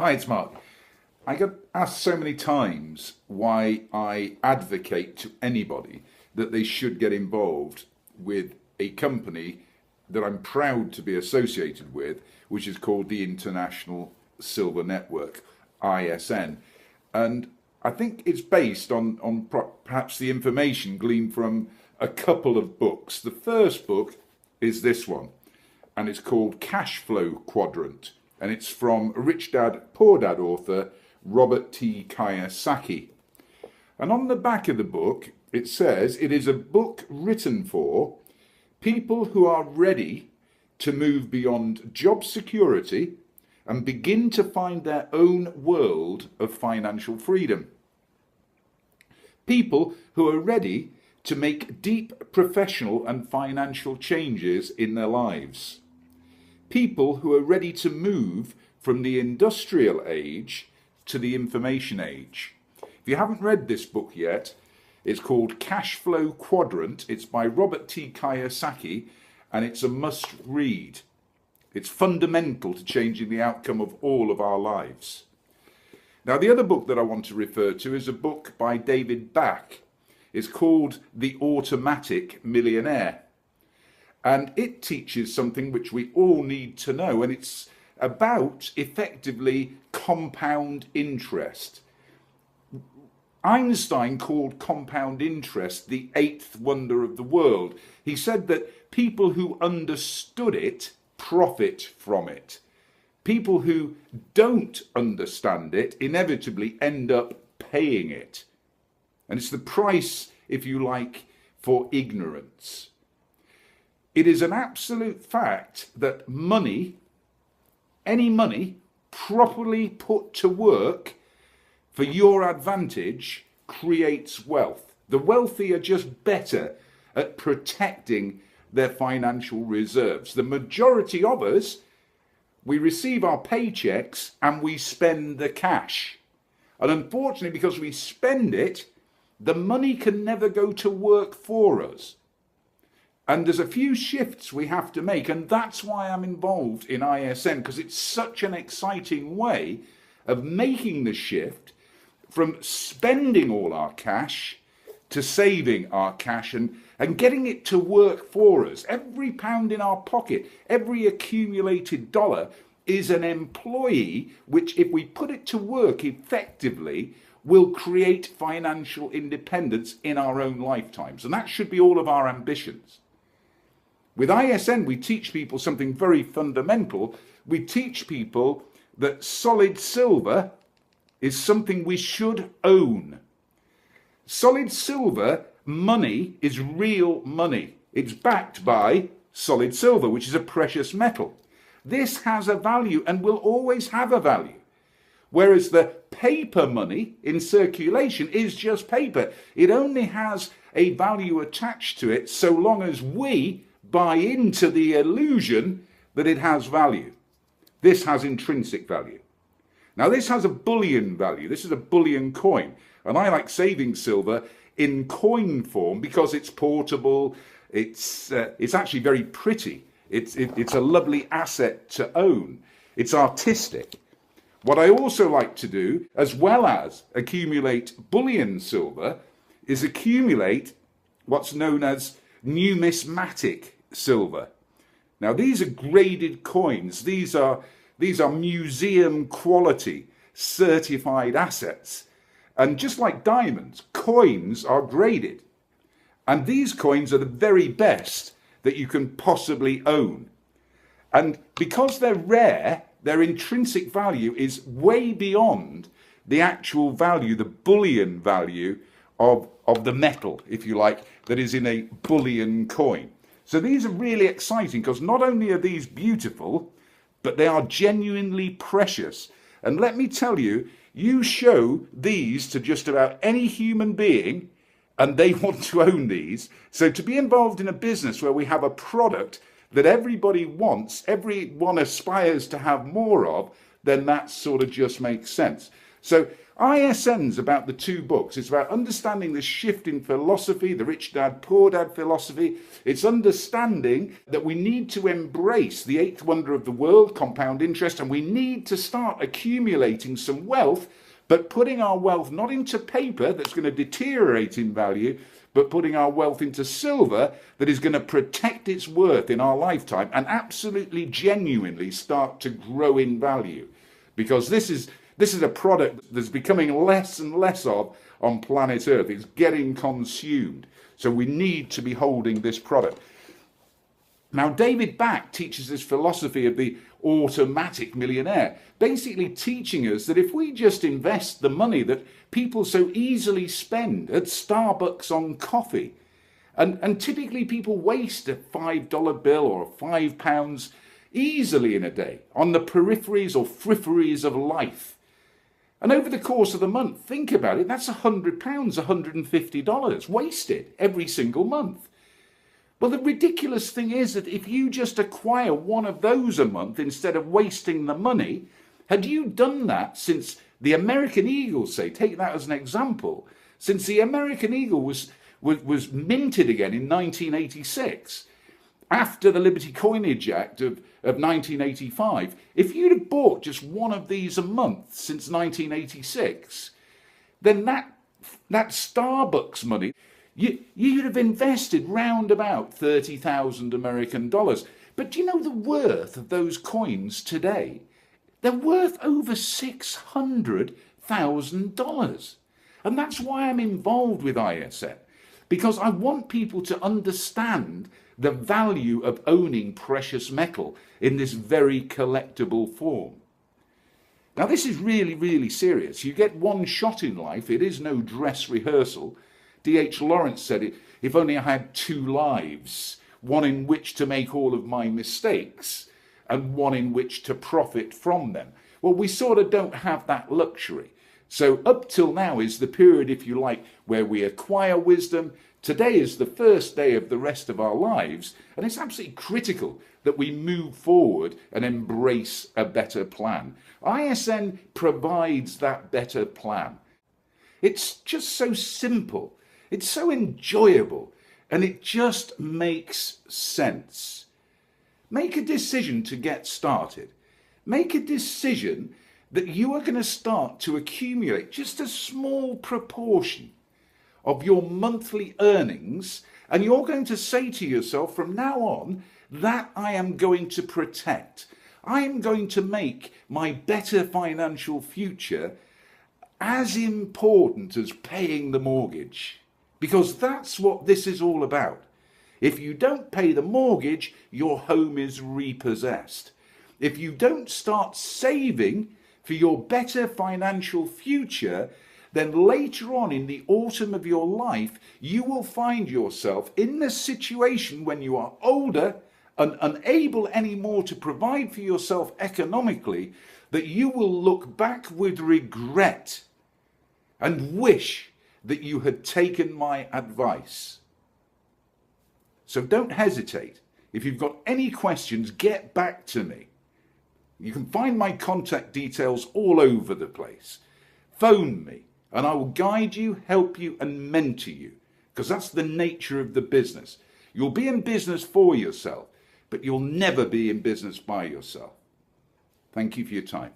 Hi, it's Mark. I get asked so many times why I advocate to anybody that they should get involved with a company that I'm proud to be associated with, which is called the International Silver Network, ISN. And I think it's based on perhaps the information gleaned from a couple of books. The first book is this one, and it's called Cash Flow Quadrant. And it's from Rich Dad, Poor Dad author Robert T. Kiyosaki. And on the back of the book, it says it is a book written for people who are ready to move beyond job security and begin to find their own world of financial freedom. People who are ready to make deep professional and financial changes in their lives. People who are ready to move from the industrial age to the information age. If you haven't read this book yet, it's called Cash Flow Quadrant. It's by Robert T. Kiyosaki, and it's a must read. It's fundamental to changing the outcome of all of our lives. Now, the other book that I want to refer to is a book by David Bach. It's called The Automatic Millionaire. And it teaches something which we all need to know, and it's about effectively compound interest. Einstein called compound interest the eighth wonder of the world. He said that people who understood it profit from it. People who don't understand it inevitably end up paying it. And it's the price, if you like, for ignorance. It is an absolute fact that money, any money, properly put to work for your advantage, creates wealth. The wealthy are just better at protecting their financial reserves. The majority of us, we receive our paychecks and we spend the cash. And unfortunately, because we spend it, the money can never go to work for us. And there's a few shifts we have to make, and that's why I'm involved in ISN, because it's such an exciting way of making the shift from spending all our cash to saving our cash and getting it to work for us. Every pound in our pocket, every accumulated dollar is an employee, which if we put it to work effectively, will create financial independence in our own lifetimes. And that should be all of our ambitions. With ISN, we teach people something very fundamental. We teach people that solid silver is something we should own. Solid silver money is real money. It's backed by solid silver, which is a precious metal. This has a value and will always have a value. Whereas the paper money in circulation is just paper. It only has a value attached to it so long as we buy into the illusion that it has value. This has intrinsic value. Now, this has a bullion value. This is a bullion coin. And I like saving silver in coin form because it's portable. It's actually very pretty. It's a lovely asset to own. It's artistic. What I also like to do, as well as accumulate bullion silver, is accumulate what's known as numismatic silver. Now, these are graded coins. These are museum quality certified assets. And just like diamonds, coins are graded. And these coins are the very best that you can possibly own. And because they're rare, their intrinsic value is way beyond the actual value, the bullion value of the metal, if you like, that is in a bullion coin. So these are really exciting because not only are these beautiful, but they are genuinely precious. And let me tell you, you show these to just about any human being and they want to own these. So to be involved in a business where we have a product that everybody wants, everyone aspires to have more of, then that sort of just makes sense. So ISN's about the two books. It's about understanding the shift in philosophy, the rich dad, poor dad philosophy. It's understanding that we need to embrace the eighth wonder of the world, compound interest, and we need to start accumulating some wealth, but putting our wealth not into paper that's going to deteriorate in value, but putting our wealth into silver that is going to protect its worth in our lifetime and absolutely genuinely start to grow in value. Because this is a product that's becoming less and less of on planet Earth. It's getting consumed. So we need to be holding this product. Now, David Back teaches this philosophy of the automatic millionaire, basically teaching us that if we just invest the money that people so easily spend at Starbucks on coffee, and typically people waste a $5 bill or £5 easily in a day on the peripheries or fripheries of life. And over the course of the month, think about it, that's £100, $150 wasted every single month. Well, the ridiculous thing is that if you just acquire one of those a month instead of wasting the money, had you done that since the American Eagle, say, take that as an example, since the American Eagle was minted again in 1986, after the Liberty Coinage Act of 1985, if you'd have bought just one of these a month since 1986, then that Starbucks money, you'd have invested round about 30,000 American dollars. But do you know the worth of those coins today? They're worth over $600,000. And that's why I'm involved with ISN, because I want people to understand the value of owning precious metal in this very collectible form. Now, this is really, really serious. You get one shot in life. It is no dress rehearsal. D.H. Lawrence said it, if only I had two lives, one in which to make all of my mistakes and one in which to profit from them. Well, we sort of don't have that luxury. So up till now is the period, if you like, where we acquire wisdom. Today is the first day of the rest of our lives, and it's absolutely critical that we move forward and embrace a better plan. ISN provides that better plan. It's just so simple. It's so enjoyable, and it just makes sense. Make a decision to get started. Make a decision that you are going to start to accumulate just a small proportion of your monthly earnings, and you're going to say to yourself from now on, that I am going to protect. I am going to make my better financial future as important as paying the mortgage, because that's what this is all about. If you don't pay the mortgage, your home is repossessed. If you don't start saving for your better financial future, then later on in the autumn of your life, you will find yourself in the situation when you are older and unable anymore to provide for yourself economically, that you will look back with regret and wish that you had taken my advice. So don't hesitate. If you've got any questions, get back to me. You can find my contact details all over the place. Phone me and I will guide you, help you and mentor you, because that's the nature of the business. You'll be in business for yourself, but you'll never be in business by yourself. Thank you for your time.